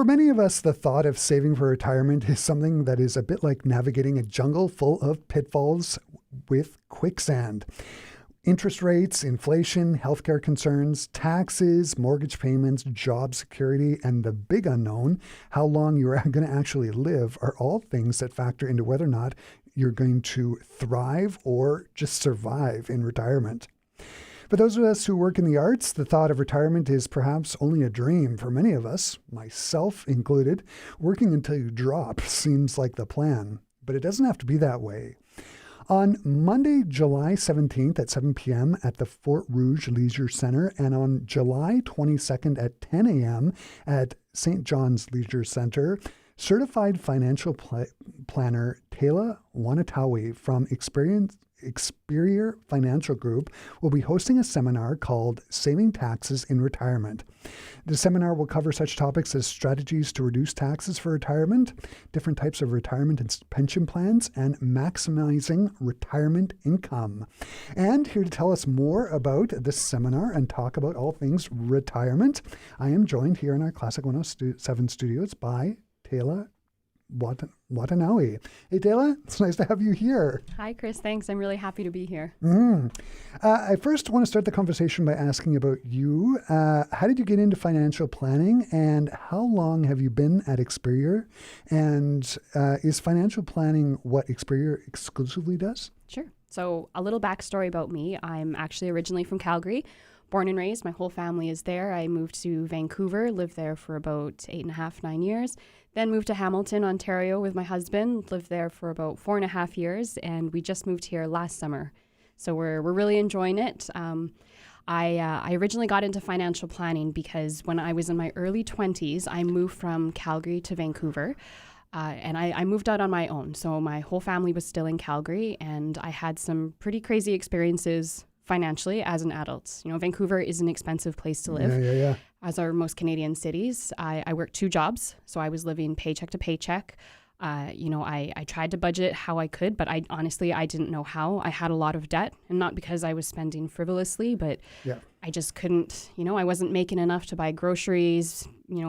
For many of us, the thought of saving for retirement is something that is a bit like navigating a jungle full of pitfalls with quicksand. Interest rates, inflation, healthcare concerns, taxes, mortgage payments, job security, and the big unknown, how long you're going to actually live, are all things that factor into whether or not you're going to thrive or just survive in retirement. For those of us who work in the arts, the thought of retirement is perhaps only a dream. For many of us, myself included, working until you drop seems like the plan, but it doesn't have to be that way. On Monday, July 17th at 7 p.m. at the Fort Rouge Leisure Centre, and on July 22nd at 10 a.m. at St. John's Leisure Centre, certified financial planner Tayla Wonitowy from Experior Financial Group will be hosting a seminar called Saving Taxes in Retirement. The seminar will cover such topics as strategies to reduce taxes for retirement, different types of retirement and pension plans, and maximizing retirement income. And here to tell us more about this seminar and talk about all things retirement, I am joined here in our Classic 107 studios by Tayla Wonitowy. Hey, Tayla, it's nice to have you here. Hi, Chris. Thanks. I'm really happy to be here. I first want to start the conversation by asking about you. How did you get into financial planning, and how long have you been at Experior? And is financial planning what Experior exclusively does? Sure. So a little backstory about me. I'm actually originally from Calgary, born and raised. My whole family is there. I moved to Vancouver, lived there for about 8.5, 9 years. Then moved to Hamilton, Ontario with my husband, lived there for about 4.5 years, and we just moved here last summer. So we're really enjoying it. I originally got into financial planning because when I was in my early 20s, I moved from Calgary to Vancouver. And I moved out on my own. So my whole family was still in Calgary, and I had some pretty crazy experiences financially as an adult. You know, Vancouver is an expensive place to live, Yeah. as are most Canadian cities. I worked 2 jobs, so I was living paycheck to paycheck. I tried to budget how I could, but I didn't know how. I had a lot of debt, and not because I was spending frivolously, but I just couldn't, I wasn't making enough to buy groceries,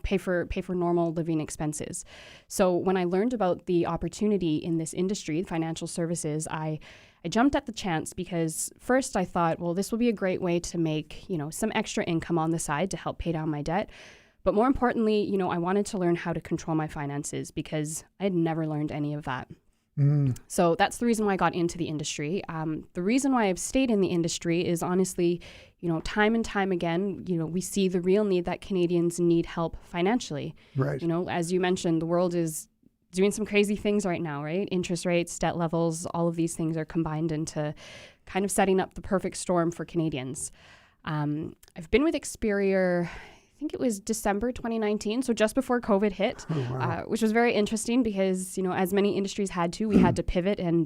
pay for normal living expenses. So when I learned about the opportunity in this industry, financial services, I jumped at the chance because first I thought, well, this will be a great way to make, some extra income on the side to help pay down my debt. But more importantly, I wanted to learn how to control my finances because I had never learned any of that. So that's the reason why I got into the industry. The reason why I've stayed in the industry is honestly, time and time again, we see the real need that Canadians need help financially. Right. As you mentioned, the world is doing some crazy things right now, right? Interest rates, debt levels, all of these things are combined into kind of setting up the perfect storm for Canadians. I've been with Experior, I think it was December 2019, so just before COVID hit, which was very interesting because, as many industries had to, we had to pivot and,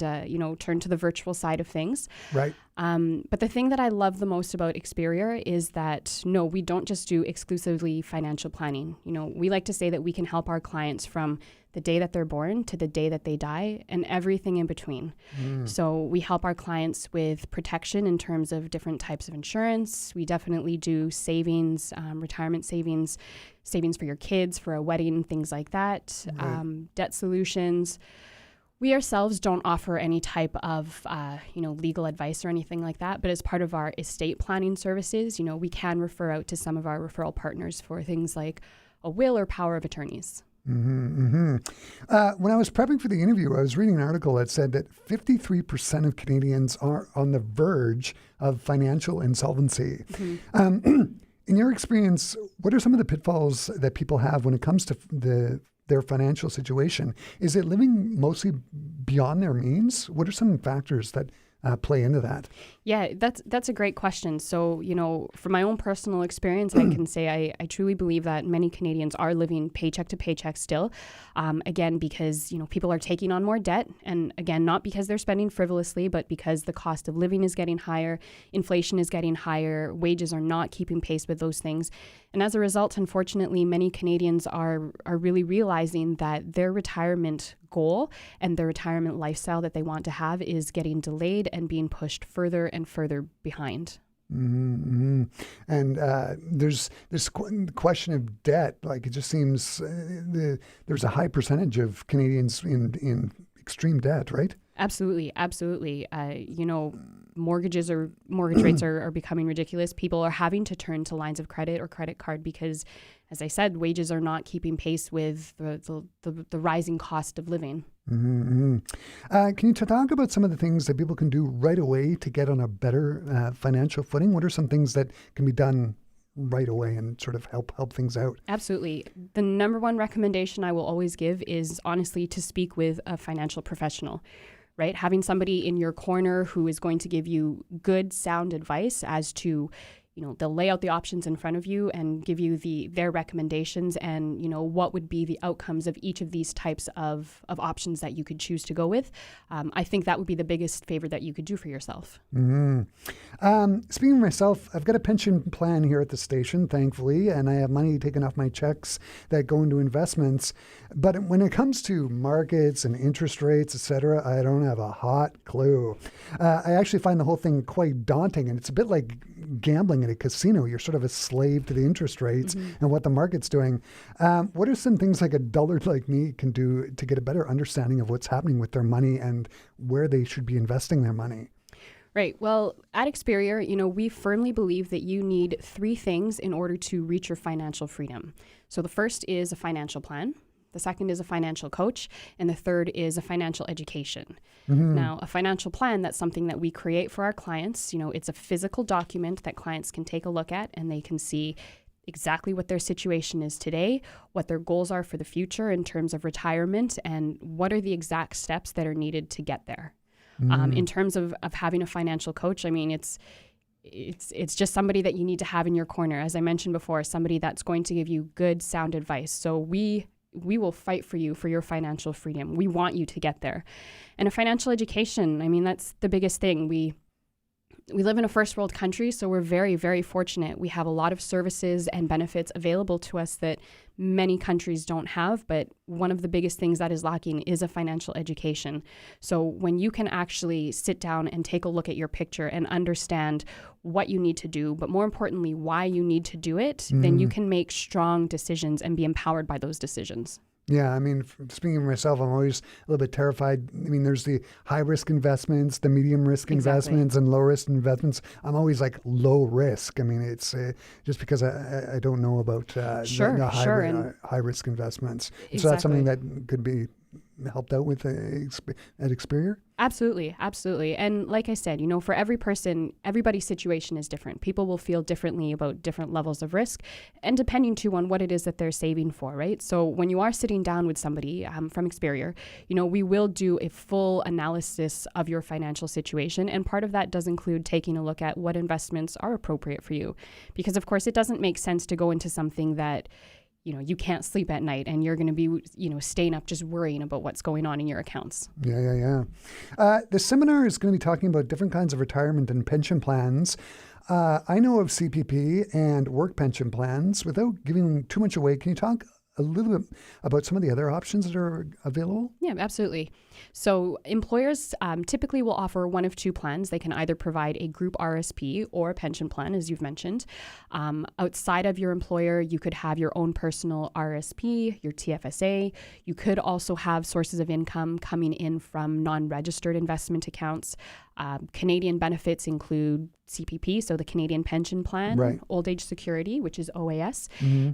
turn to the virtual side of things. Right. But the thing that I love the most about Experior is that, no, we don't just do exclusively financial planning. We like to say that we can help our clients from the day that they're born to the day that they die and everything in between. So we help our clients with protection in terms of different types of insurance. We definitely do savings, retirement savings for your kids, for a wedding, things like that, debt solutions. We ourselves don't offer any type of, legal advice or anything like that. But as part of our estate planning services, we can refer out to some of our referral partners for things like a will or power of attorneys. When I was prepping for the interview, I was reading an article that said that 53% of Canadians are on the verge of financial insolvency. In your experience, what are some of the pitfalls that people have when it comes to their financial situation? Is it living mostly beyond their means? What are some factors that play into that? Yeah, that's a great question. So, from my own personal experience, I can say I truly believe that many Canadians are living paycheck to paycheck still. Again, because, people are taking on more debt. And again, not because they're spending frivolously, but because the cost of living is getting higher, inflation is getting higher, wages are not keeping pace with those things. And as a result, unfortunately, many Canadians are really realizing that their retirement goal and their retirement lifestyle that they want to have is getting delayed and being pushed further and further behind. Mm-hmm. And there's this question of debt. Like it just seems there's a high percentage of Canadians in extreme debt, right? Absolutely, absolutely. Mortgage rates are becoming ridiculous. People are having to turn to lines of credit or credit card because, as I said, wages are not keeping pace with the rising cost of living. Mm-hmm. Can you talk about some of the things that people can do right away to get on a better financial footing? What are some things that can be done right away and sort of help things out? Absolutely. The number one recommendation I will always give is honestly to speak with a financial professional, right? Having somebody in your corner who is going to give you good, sound advice as to, they'll lay out the options in front of you and give you their recommendations and, what would be the outcomes of each of these types of options that you could choose to go with. I think that would be the biggest favor that you could do for yourself. Mm-hmm. Speaking of myself, I've got a pension plan here at the station, thankfully, and I have money taken off my checks that go into investments. But when it comes to markets and interest rates, et cetera, I don't have a hot clue. I actually find the whole thing quite daunting, and it's a bit like gambling at a casino. You're sort of a slave to the interest rates and what the market's doing. What are some things like a dullard like me can do to get a better understanding of what's happening with their money and where they should be investing their money? Right. Well, at Experior, we firmly believe that you need three things in order to reach your financial freedom. So the first is a financial plan. The second is a financial coach, and the third is a financial education. Mm-hmm. Now, a financial plan, that's something that we create for our clients. It's a physical document that clients can take a look at, and they can see exactly what their situation is today, what their goals are for the future in terms of retirement, and what are the exact steps that are needed to get there. Mm-hmm. In terms of having a financial coach, I mean, it's just somebody that you need to have in your corner. As I mentioned before, somebody that's going to give you good, sound advice. So we will fight for you for your financial freedom. We want you to get there. And a financial education, I mean, that's the biggest thing. We live in a first world country, so we're very, very fortunate. We have a lot of services and benefits available to us that many countries don't have, but one of the biggest things that is lacking is a financial education. So when you can actually sit down and take a look at your picture and understand what you need to do, but more importantly, why you need to do it, then you can make strong decisions and be empowered by those decisions. Yeah, I mean, speaking of myself, I'm always a little bit terrified. I mean, there's the high-risk investments, the medium-risk investments, and low-risk investments. I'm always like low risk. I mean, it's just because I don't know about the high-risk investments. Exactly. So that's something that could be helped out with at Experior? Absolutely, absolutely. And like I said, for every person, everybody's situation is different. People will feel differently about different levels of risk and depending too on what it is that they're saving for, right? So when you are sitting down with somebody from Experior, we will do a full analysis of your financial situation. And part of that does include taking a look at what investments are appropriate for you. Because of course, it doesn't make sense to go into something that you can't sleep at night and you're going to be, staying up just worrying about what's going on in your accounts. Yeah. The seminar is going to be talking about different kinds of retirement and pension plans. I know of CPP and work pension plans. Without giving too much away, can you talk a little bit about some of the other options that are available? Yeah, absolutely. So employers typically will offer one of two plans. They can either provide a group RSP or a pension plan, as you've mentioned. Outside of your employer, you could have your own personal RSP, your TFSA. You could also have sources of income coming in from non-registered investment accounts. Canadian benefits include CPP, so the Canadian Pension Plan, right. Old Age Security, which is OAS,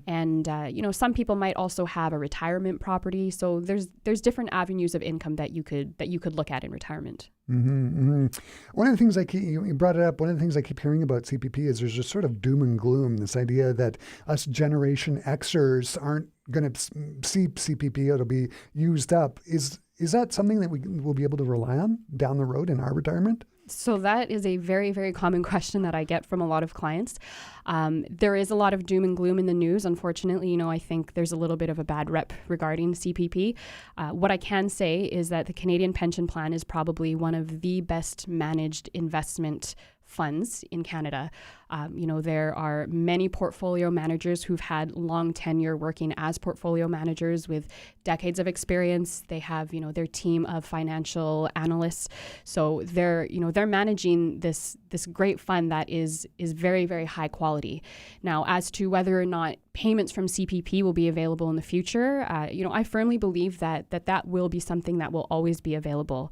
and some people might also have a retirement property. So there's different avenues of income that you could look at in retirement. One of the things you brought it up. One of the things I keep hearing about CPP is there's just sort of doom and gloom. This idea that us Generation Xers aren't going to see CPP; it'll be used up. Is that something that we will be able to rely on down the road in our retirement? So that is a very, very common question that I get from a lot of clients. There is a lot of doom and gloom in the news. Unfortunately, I think there's a little bit of a bad rep regarding CPP. What I can say is that the Canadian Pension Plan is probably one of the best managed investment funds in Canada. There are many portfolio managers who've had long tenure working as portfolio managers with decades of experience. They have, their team of financial analysts. So they're managing this great fund that is very, very high quality. Now, as to whether or not payments from CPP will be available in the future, I firmly believe that will be something that will always be available.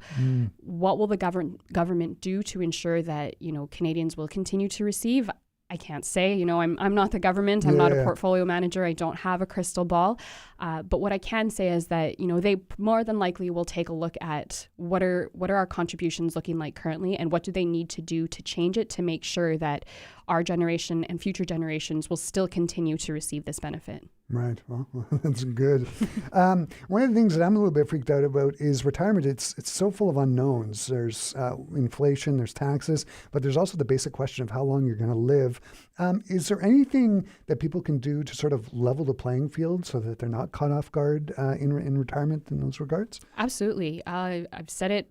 What will the government do to ensure that, Canadians will continue to receive? I can't say, I'm not the government. I'm not a portfolio manager. I don't have a crystal ball. But what I can say is that, they more than likely will take a look at what are our contributions looking like currently, and what do they need to do to change it to make sure that our generation and future generations will still continue to receive this benefit. Right. Well, that's good. One of the things that I'm a little bit freaked out about is retirement. It's so full of unknowns. There's inflation, there's taxes, but there's also the basic question of how long you're going to live. Is there anything that people can do to sort of level the playing field so that they're not caught off guard in retirement in those regards? Absolutely. I've said it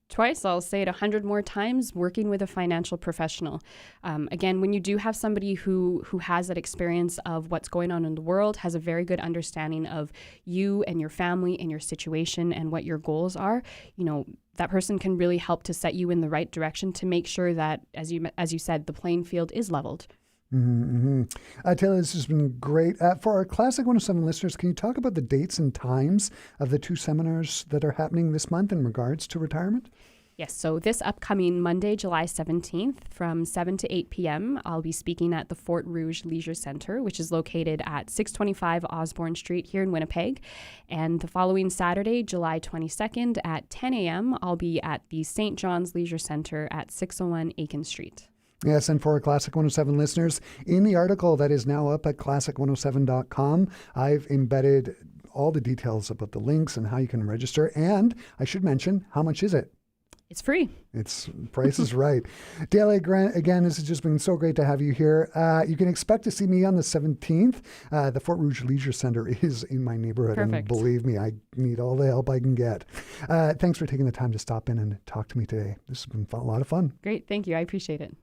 twice, I'll say it 100 more times, working with a financial professional. Again, when you do have somebody who has that experience of what's going on in the world, has a very good understanding of you and your family and your situation and what your goals are, that person can really help to set you in the right direction to make sure that, as you said, the playing field is leveled. Tayla, this has been great. For our Classic 107 listeners, can you talk about the dates and times of the two seminars that are happening this month in regards to retirement? Yes, so this upcoming Monday, July 17th from 7 to 8 p.m., I'll be speaking at the Fort Rouge Leisure Centre, which is located at 625 Osborne Street here in Winnipeg. And the following Saturday, July 22nd at 10 a.m., I'll be at the St. John's Leisure Centre at 601 Aiken Street. Yes, and for our Classic 107 listeners, in the article that is now up at classic107.com, I've embedded all the details about the links and how you can register. And I should mention, how much is it? It's free. Price is right. Tayla, Grant, again, this has just been so great to have you here. You can expect to see me on the 17th. The Fort Rouge Leisure Centre is in my neighborhood. Perfect. And believe me, I need all the help I can get. Thanks for taking the time to stop in and talk to me today. This has been a lot of fun. Great. Thank you. I appreciate it.